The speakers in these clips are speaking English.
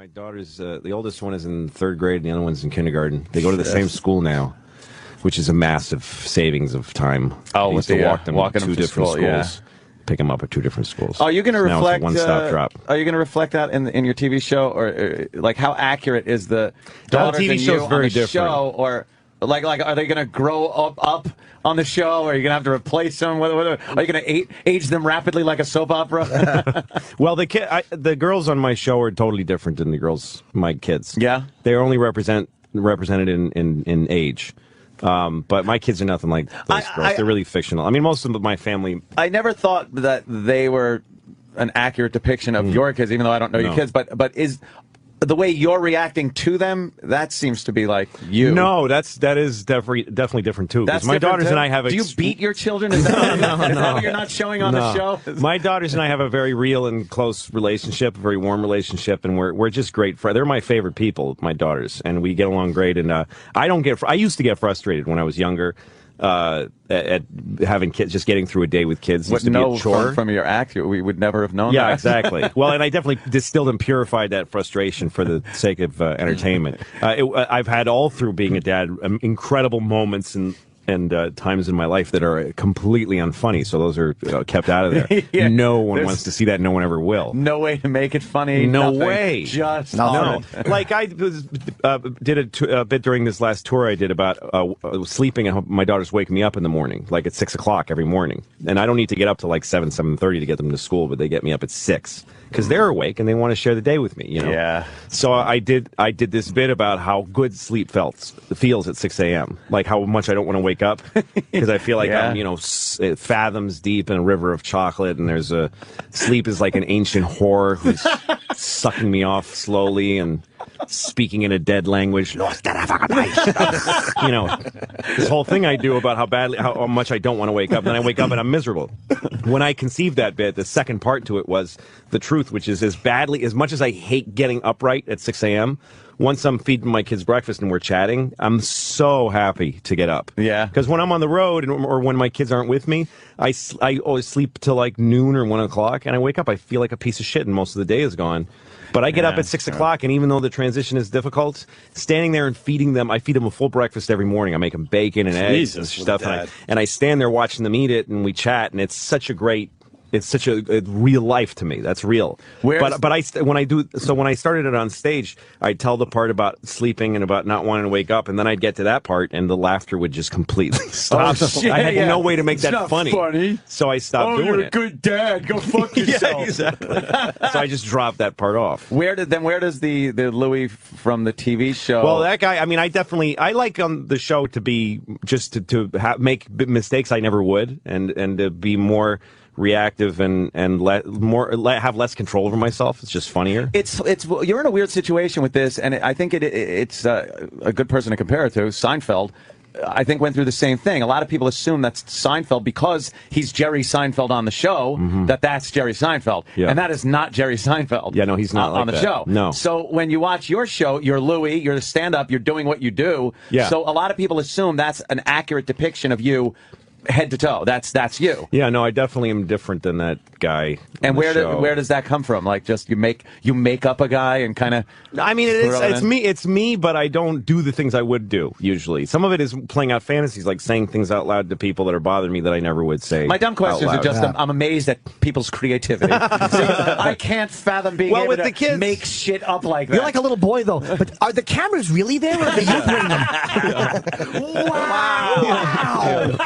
My daughter's, the oldest one is in third grade, and the other one's in kindergarten. They go to the same school now, which is a massive savings of time. Oh, I used to walk them to two different schools. Yeah. Pick them up at two different schools. Are you going to reflect? Now it's a one-stop drop. Are you going to reflect that in your TV show, or like how accurate is the daughters TV and show you is very on the different. show, or like are they going to grow up on the show, or are you going to have to replace them? Are you going to age them rapidly like a soap opera? Well, the girls on my show are totally different than the girls, my kids. Yeah, they're only represented in age. But my kids are nothing like those girls. They're really fictional. I mean, most of my family... I never thought that they were an accurate depiction of your kids, even though I don't know your kids. But is the way you're reacting to them, that seems to be like you. No, that is definitely different, too. That's my daughters and I have... Do you beat your children? Is that, is that what you're not showing on the show? My daughters and I have a very real and close relationship, a very warm relationship, and we're just great friends. They're my favorite people, my daughters, and we get along great. And I used to get frustrated when I was younger at having kids, just getting through a day with kids. Used to be a chore. From your act, we would never have known that. Yeah, exactly. Well, and I definitely distilled and purified that frustration for the sake of entertainment. I've had all through being a dad incredible moments and times in my life that are completely unfunny, so those are kept out of there. Yeah, no one wants to see that. No one ever will. No way to make it funny. No nothing. Way. Just no. Like I did a bit during this last tour I did about sleeping, and my daughters wake me up in the morning, like at 6 o'clock every morning, and I don't need to get up to like 7:30 to get them to school, but they get me up at 6 because they're awake and they want to share the day with me. You know. Yeah. So I did this bit about how good sleep feels at 6 a.m. Like how much I don't want to wake up because I feel like I'm fathoms deep in a river of chocolate, and there's sleep is like an ancient whore who's sucking me off slowly and speaking in a dead language. You know, this whole thing I do about how much I don't want to wake up, then I wake up and I'm miserable. When I conceived that bit, the second part to it was the truth, which is as much as I hate getting upright at 6 a.m., once I'm feeding my kids breakfast and we're chatting, I'm so happy to get up. Yeah. Because when I'm on the road or when my kids aren't with me, I always sleep till like noon or 1 o'clock, and I wake up, I feel like a piece of shit, and most of the day is gone. But I get up at 6 o'clock, and even though the transition is difficult, standing there and feeding them, I feed them a full breakfast every morning. I make them bacon and eggs and stuff, and I stand there watching them eat it, and we chat, and it's such a real life to me. That's real. When I started it on stage, I'd tell the part about sleeping and about not wanting to wake up, and then I'd get to that part, and the laughter would just completely stop. Oh, shit, I had no way to make that funny. So I stopped doing it. Oh, you're a good dad. Go fuck yourself. Yeah, exactly. So I just dropped that part off. Where does the Louis from the TV show? Well, that guy. I mean, I like on the show to be just to make mistakes I never would, and to be more reactive and have less control over myself. It's just funnier. You're in a weird situation with this, and I think it's a good person to compare it to. Seinfeld, I think, went through the same thing. A lot of people assume that's Seinfeld because he's Jerry Seinfeld on the show. That's Jerry Seinfeld, and that is not Jerry Seinfeld. Yeah, no, he's not on like the show. No. So when you watch your show, you're Louis. You're the stand-up. You're doing what you do. Yeah. So a lot of people assume that's an accurate depiction of you. Head to toe, that's you. Yeah, no, I definitely am different than that guy. And where does that come from? Like, just you make up a guy and kind of. I mean, it's me, but I don't do the things I would do usually. Some of it is playing out fantasies, like saying things out loud to people that are bothering me that I never would say. My dumb questions are just I'm amazed at people's creativity. I can't fathom being able with the kids, make shit up like that. You're like a little boy though. But are the cameras really there, or are they you bring them? Wow.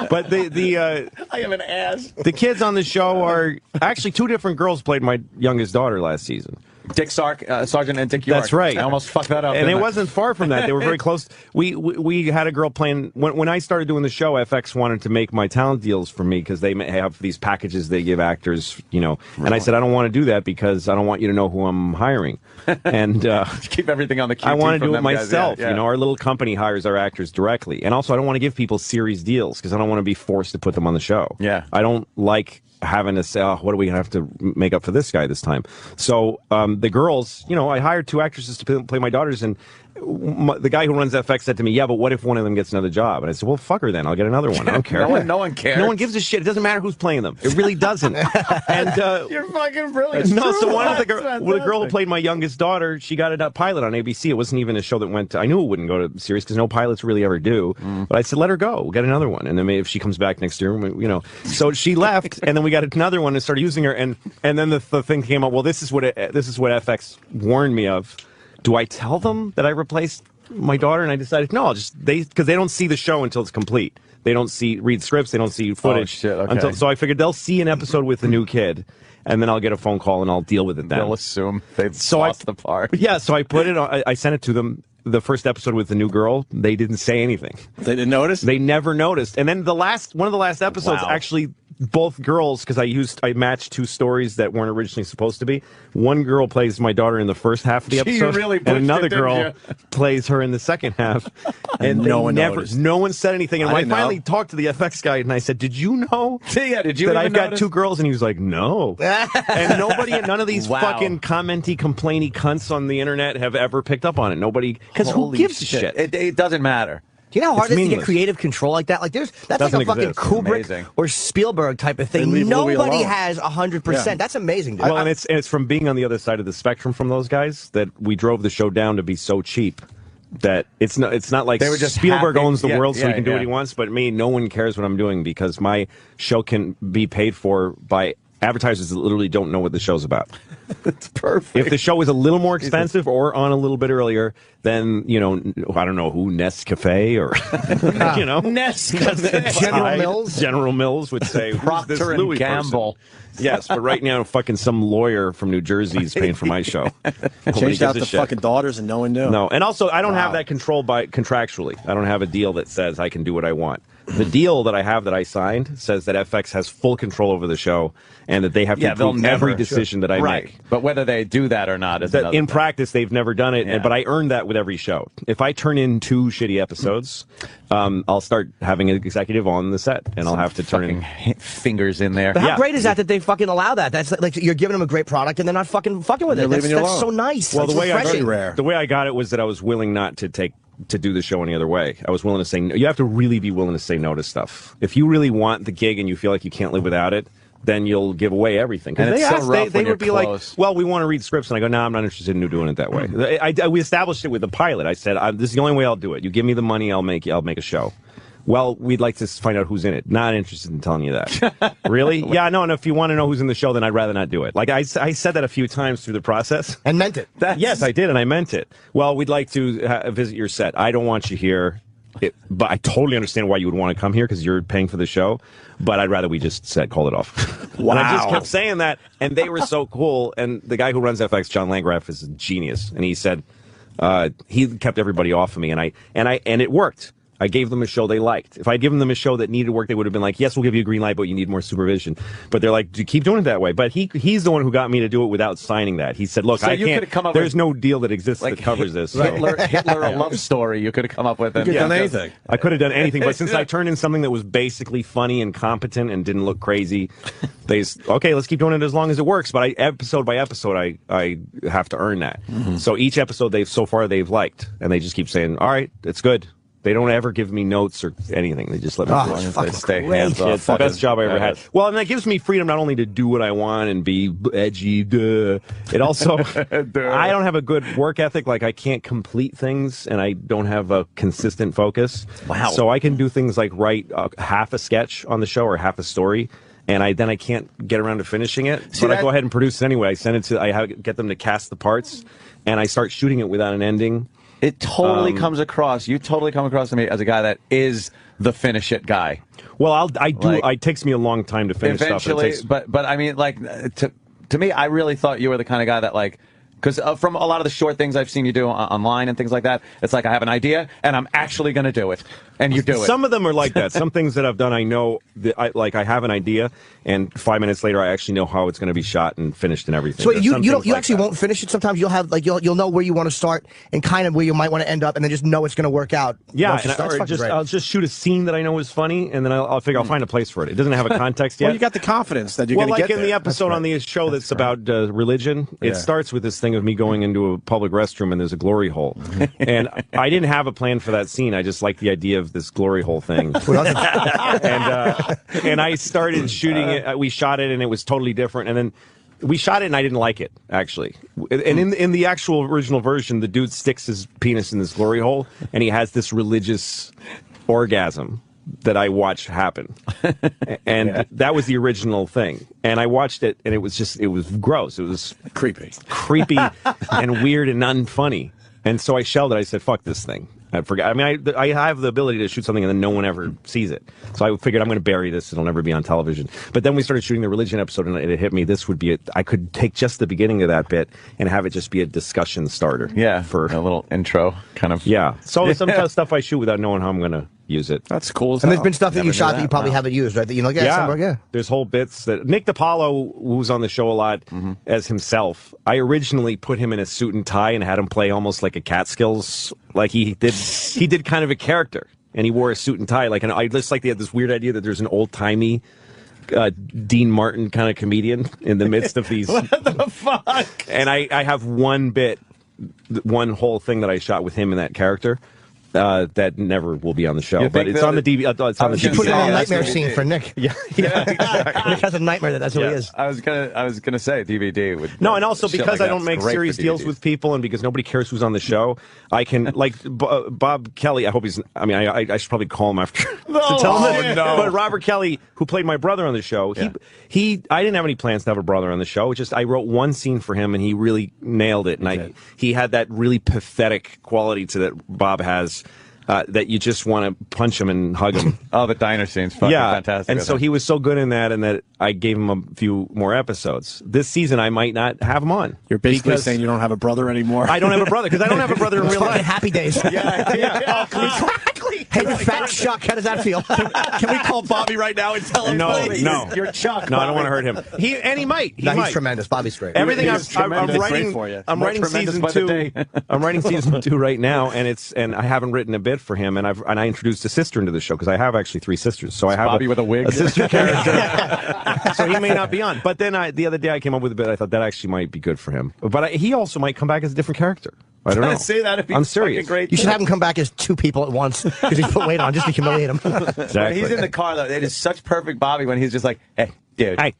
But I am an ass. The kids on the show are actually two different girls played my youngest daughter last season. Dick Sargent and Dick York. That's right. I almost fucked that up. And it wasn't far from that. They were very close. We had a girl playing when I started doing the show. FX wanted to make my talent deals for me because they have these packages they give actors, you know. And I said I don't want to do that because I don't want you to know who I'm hiring. And keep everything on the QT. I want to do it myself. Yeah. You know, our little company hires our actors directly, and also I don't want to give people series deals because I don't want to be forced to put them on the show. Yeah, I don't like having to say, oh, what do we have to make up for this guy this time? So the girls, you know, I hired two actresses to play my daughters, and the guy who runs FX said to me, "Yeah, but what if one of them gets another job?" And I said, "Well, fuck her then. I'll get another one. I don't care." no one cares. No one gives a shit. It doesn't matter who's playing them. It really doesn't. And you're fucking brilliant. No, so one of the girl who played my youngest daughter, she got a pilot on ABC. It wasn't even a show that went to, I knew it wouldn't go to series because no pilots really ever do. But I said, let her go. We'll get another one. And then maybe if she comes back next year, you know. So she left, and then we got another one and started using her. And then the thing came up, well, this is what FX warned me of. Do I tell them that I replaced my daughter? And I decided, no, I'll just, because they don't see the show until it's complete. They don't read scripts, they don't see footage. Oh, shit, okay. So I figured they'll see an episode with the new kid, and then I'll get a phone call and I'll deal with it then. They'll assume they've lost the part. Yeah, so I put it on, I sent it to them. The first episode with the new girl, they didn't say anything. They didn't notice? They never noticed. And then one of the last episodes, actually, both girls, because I matched two stories that weren't originally supposed to be. One girl plays my daughter in the first half of the episode, and another girl plays her in the second half. And no one noticed. No one said anything. And I finally talked to the FX guy, and I said, "Did you know that I've got two girls?" And he was like, "No." And none of these fucking commenty, complainy cunts on the internet have ever picked up on it. Nobody, because who gives a shit? It doesn't matter. Do you know how hard it is to get creative control like that? Like that's Doesn't like a fucking exist. Kubrick or Spielberg type of thing. Nobody has 100%. Yeah. That's amazing, dude. Well, and it's from being on the other side of the spectrum from those guys that we drove the show down to be so cheap that it's not like they were just Spielberg happy. owns the world, so he can do what he yeah. wants. But me, no one cares what I'm doing because my show can be paid for by advertisers that literally don't know what the show's about. It's perfect. If the show is a little more expensive or on a little bit earlier, then, you know, I don't know who, Nescafe or, you know. Nescafe. General Mills Would say, Procter who's this and Louis Gamble. person? Yes, but right now, fucking some lawyer from New Jersey is paying for my show. Changed out the fucking daughters and no one knew. No, and also, I don't have that control contractually. I don't have a deal that says I can do what I want. The deal that I have that I signed says that FX has full control over the show and that they have to approve every decision that I make. But whether they do that or not is that another in thing. practice, they've never done it, but I earned that with every show. If I turn in 2 shitty episodes, I'll start having an executive on the set, and I'll have to turn in fingers in there. But how great is that they fucking allow that? That's like you're giving them a great product and they're not fucking with it. That's so nice. Well, That's the way I got it was that I was willing not to do the show any other way. I was willing to say no. You have to really be willing to say no to stuff. If you really want the gig and you feel like you can't live without it, then you'll give away everything. And they would be like, well, we want to read scripts. And I go, no, I'm not interested in doing it that way. We established it with the pilot. I said, this is the only way I'll do it. You give me the money, I'll make a show. Well, we'd like to find out who's in it. Not interested in telling you that. Really? Yeah, no, and if you want to know who's in the show, then I'd rather not do it. Like, I said that a few times through the process. And meant it. Yes, I did, and I meant it. Well, we'd like to visit your set. I don't want you here, but I totally understand why you would want to come here because you're paying for the show, but I'd rather we just call it off. Wow. And I just kept saying that, and they were so cool, and the guy who runs FX, John Landgraf, is a genius, and he said he kept everybody off of me, and it worked. I gave them a show they liked. If I'd given them a show that needed work, they would have been like, yes, we'll give you a green light, but you need more supervision. But they're like, keep doing it that way. But he's the one who got me to do it without signing that. He said, look, so I can't, there's no deal that exists that covers this. So. Hitler a love story you could have come up with. You could have done anything. I could have done anything, but since I turned in something that was basically funny and competent and didn't look crazy, okay, let's keep doing it as long as it works. But episode by episode, I have to earn that. Mm-hmm. So each episode they've liked, and they just keep saying, all right, it's good. They don't ever give me notes or anything. They just let me do it. They stay hands off. It's the best job I ever had. Well, and that gives me freedom not only to do what I want and be edgy, it also, I don't have a good work ethic. Like, I can't complete things, and I don't have a consistent focus. Wow. So I can do things like write half a sketch on the show or half a story, and I can't get around to finishing it. But I go ahead and produce it anyway. I send it get them to cast the parts, and I start shooting it without an ending. It totally comes across. You totally come across to me as a guy that is the finish it guy. Well, I do. It takes me a long time to finish eventually, stuff. but I mean, like to me, I really thought you were the kind of guy that like. Because from a lot of the short things I've seen you do online and things like that, it's like I have an idea and I'm actually going to do it, and you do it. Some of them are like that. Some things that I've done, I know that I have an idea, and 5 minutes later, I actually know how it's going to be shot and finished and everything. So you actually won't finish it. Sometimes you'll have you'll know where you want to start and kind of where you might want to end up, and then just know it's going to work out. Yeah, I'll just shoot a scene that I know is funny, and then I'll figure I'll find a place for it. It doesn't have a context yet. Well, you got the confidence that you're going to get in the episode on the show that's about religion, it starts with this thing thing of me going into a public restroom and there's a glory hole. And I didn't have a plan for that scene. I just liked the idea of this glory hole thing. And I started shooting it. We shot it and it was totally different. And then we shot it and I didn't like it, actually. And in the actual original version, the dude sticks his penis in this glory hole and he has this religious orgasm that I watched happen. And that was the original thing. And I watched it and it was gross. It was creepy and weird and unfunny. And so I shelved it. I said, fuck this thing. I forgot. I mean, I have the ability to shoot something and then no one ever sees it. So I figured I'm going to bury this. It'll never be on television. But then we started shooting the religion episode and it hit me. This would be I could take just the beginning of that bit and have it just be a discussion starter. Yeah. For a little intro kind of. Yeah. So sometimes stuff I shoot without knowing how I'm going to use it. That's cool. And there's been stuff that you shot that you probably haven't used, right? That you know, yeah. There's whole bits that Nick DiPaolo, who's on the show a lot as himself. I originally put him in a suit and tie and had him play almost like a Catskills, like he did kind of a character, and he wore a suit and tie. Like, and I just like they had this weird idea that there's an old timey Dean Martin kind of comedian in the midst of these. What the fuck? And I have one whole thing that I shot with him in that character. That never will be on the show, but it's on the DVD. It's on the DVD. Put it on a nightmare scene for Nick. Yeah, exactly. Nick has a nightmare that's who he is. I was gonna say DVD would. No, and also because I don't make serious deals with people, and because nobody cares who's on the show, I can like Bob Kelly. I hope he's. I mean, I should probably call him after to tell him. No. But Robert Kelly, who played my brother on the show, I didn't have any plans to have a brother on the show. It's just I wrote one scene for him, and he really nailed it. And he had that really pathetic quality to that Bob has. That you just want to punch him and hug him. Oh, the diner scene's fucking fantastic. And so he was so good in that, and that I gave him a few more episodes. This season, I might not have him on. You're basically saying you don't have a brother anymore. I don't have a brother, because I don't have a brotder in real life. Happy days. Yeah. Exactly. Hey, fat Chuck, how does that feel? Can we call Bobby right now and tell him? No. You're Chuck. No, I don't want to hurt him. He might. He's tremendous. Bobby's great. Everything I'm writing for you. I'm writing season 2. I'm writing season 2 right now, and I haven't written a bit for him, and I introduced a sister into the show because I have actually 3 sisters. So I have Bobby with a wig, a sister character. So he may not be on. But then the other day I came up with a bit. I thought that actually might be good for him. But he also might come back as a different character. I don't know. Say that if he's I'm serious. Great. You should have him come back as 2 people at once because he's put weight on just to humiliate him. Exactly. When he's in the car, though, it is such perfect Bobby when he's just like, hey, dude. Hey,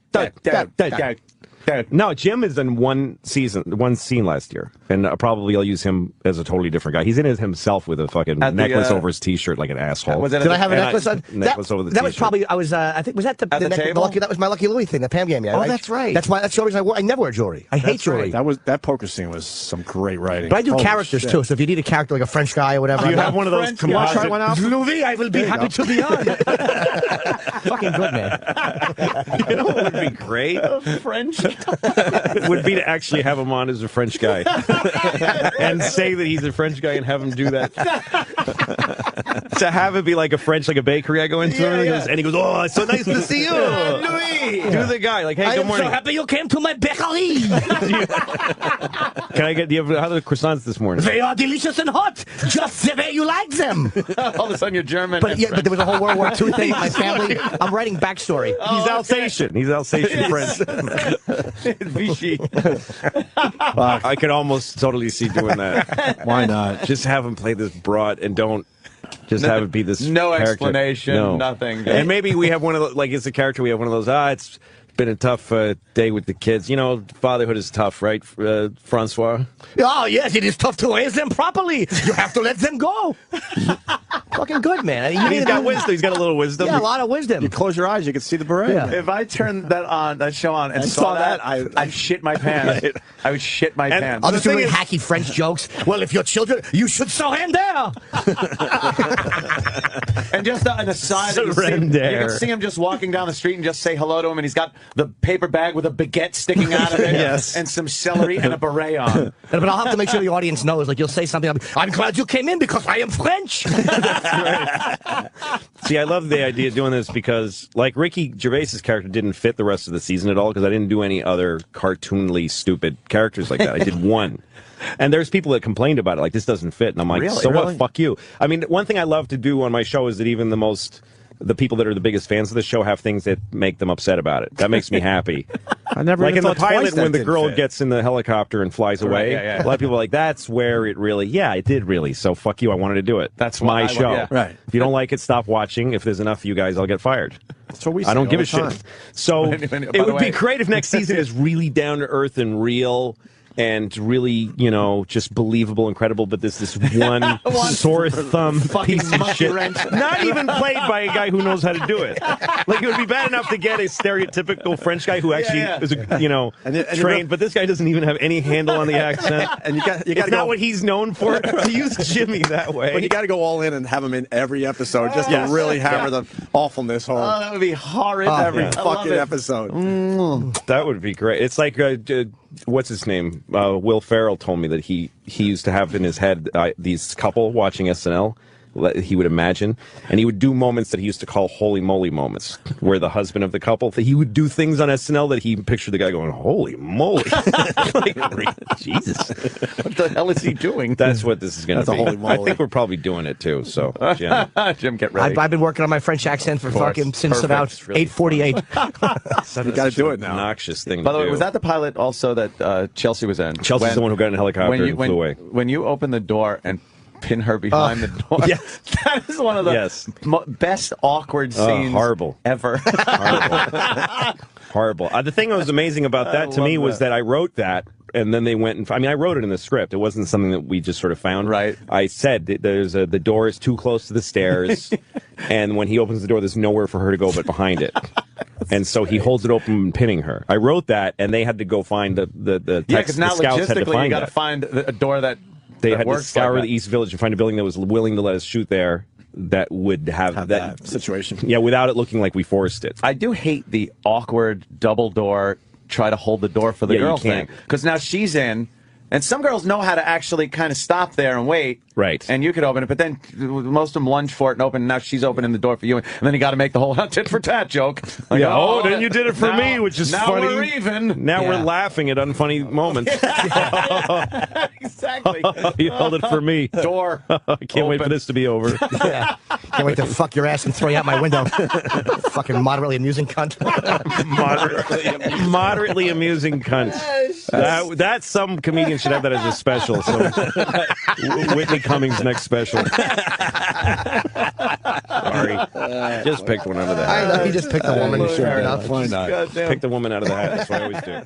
dude. No, Jim is in one scene last year, and probably I'll use him as a totally different guy. He's in it himself with a fucking necklace over his t-shirt like an asshole. Did I have a necklace on? Necklace over the that t-shirt. was probably I think was that the table? that was my Lucky Louie thing, the Pam game. Yeah, oh, that's right. That's the only reason I never wear jewelry. I hate jewelry. Right. That poker scene was some great writing. But I do characters too. So if you need a character like a French guy or whatever, you have one of those. Can you try one out? Louis, I will be happy to be on. Fucking good, man. You know what would be great? French would be to actually have him on as a French guy and say that he's a French guy and have him do that. To have it be like a bakery I go into and he goes, oh, it's so nice to see you. Louis. Do the guy like, hey, good morning. I'm so happy you came to my bakery. Can I get how are the croissants this morning? They are delicious and hot, just the way you like them. All of a sudden you're German. But there was a whole World War II thing with my family. I'm writing backstory. He's Alsatian. He's Alsatian French. Vichy. I could almost totally see doing that. Why not? Just have him play this broad and don't just have it be this character. Explanation, nothing. And maybe we have one of those, like it's a character, we have one of those, it's been a tough day with the kids. You know, fatherhood is tough, right, Francois? Oh, yes, it is tough to raise them properly. You have to let them go. Fucking good, man. He's got wisdom. He's got a little wisdom. Yeah, a lot of wisdom. You close your eyes, you can see the beret. Yeah. If I turned that show on and saw that, I'd shit my pants. Right. I would shit my pants. I'll just do really hacky French jokes. Well, if your children, you should surrender. And just an aside, you can see him just walking down the street and just say hello to him, and he's got the paper bag with a baguette sticking out of it, and some celery and a beret on. But I'll have to make sure the audience knows. Like, you'll say something, I'm glad you came in because I am French. Right. See, I love the idea of doing this because, like, Ricky Gervais's character didn't fit the rest of the season at all because I didn't do any other cartoonly stupid characters like that. I did one. And there's people that complained about it, like, this doesn't fit. And I'm like, what? Fuck you. I mean, one thing I love to do on my show is that even the most the people that are the biggest fans of the show have things that make them upset about it. That makes me happy. I never like even in the thought twice pilot that when the didn't girl fit. gets in the helicopter and flies away. yeah. A lot of people are like, that's where it really. Yeah, it did really. So fuck you. I wanted to do it. That's my why show. yeah. Right. If you don't like it, stop watching. If there's enough of you guys, I'll get fired. That's what we I say don't give all a the time. shit. So By it the would way- be great if next season is really down to earth and real and really, just believable and credible. But there's this one sore thumb piece of shit, not even played by a guy who knows how to do it. Like it would be bad enough to get a stereotypical French guy who actually is, And trained. But this guy doesn't even have any handle on the accent. And you got It's to not go. what he's known for. To use Jimmy that way. But you got to go all in and have him in every episode just to really hammer the awfulness home. Oh, that would be horrid. Every I love fucking it. episode. That would be great. It's like what's his name? Will Ferrell told me that he used to have in his head these couple watching SNL. He would imagine, and he would do moments that he used to call "holy moly" moments, where the husband of the couple, he would do things on SNL that he pictured the guy going, "Holy moly!" Like, Jesus, What the hell is he doing? that's what this is going to That's be. a holy moly. I think we're probably doing it too. So, Jim, Jim, get ready. I've been working on my French accent for fucking since Perfect. about It's really 8:48. You got to do it now. obnoxious thing. By the to way, do. was that the pilot also that Chelsea was in? Chelsea's the one who got in a helicopter and flew away? When you open the door and pin her behind the door, yes. that is one of the Yes. best awkward scenes horrible. ever. Horrible. The thing that was amazing about that to love me was that. that I wrote that, and then they went and. I mean, I wrote it in the script. It wasn't something that we just sort of found. Right. I said that the door is too close to the stairs, and when he opens the door, there's nowhere for her to go but behind it. And so he holds it open, pinning her. I wrote that, and they had to go find the Yeah, text. because now the scouts had to logistically you find got to that. find a door that They that had to works scour like the that. East Village and find a building that was willing to let us shoot there. That would have That situation. Yeah, without it looking like we forced it. I do hate the awkward double door, try to hold the door for the Yeah, you girl thing. can't. Because now she's in, and some girls know how to actually kind of stop there and wait. Right. And you could open it, but then most of them lunge for it and open, and now she's opening the door for you. And then you got to make the whole tit for tat joke. Like, Yeah. Oh, then you did it for now- me, which is now funny. We're even. Now Yeah. we're laughing at unfunny moments. Exactly. You held it for me. Door. I can't wait for open. this to be over. Yeah. Can't wait to fuck your ass and throw you out my window. Fucking moderately amusing cunt. Moderately amusing cunt. That's some comedian should have that as a special. So Whitney Cummings' next special. Sorry, just picked one out of the I hat. know, he just picked a woman. Fair enough. Why not? Goddamn. Picked a woman out of the hat. That's what I always do.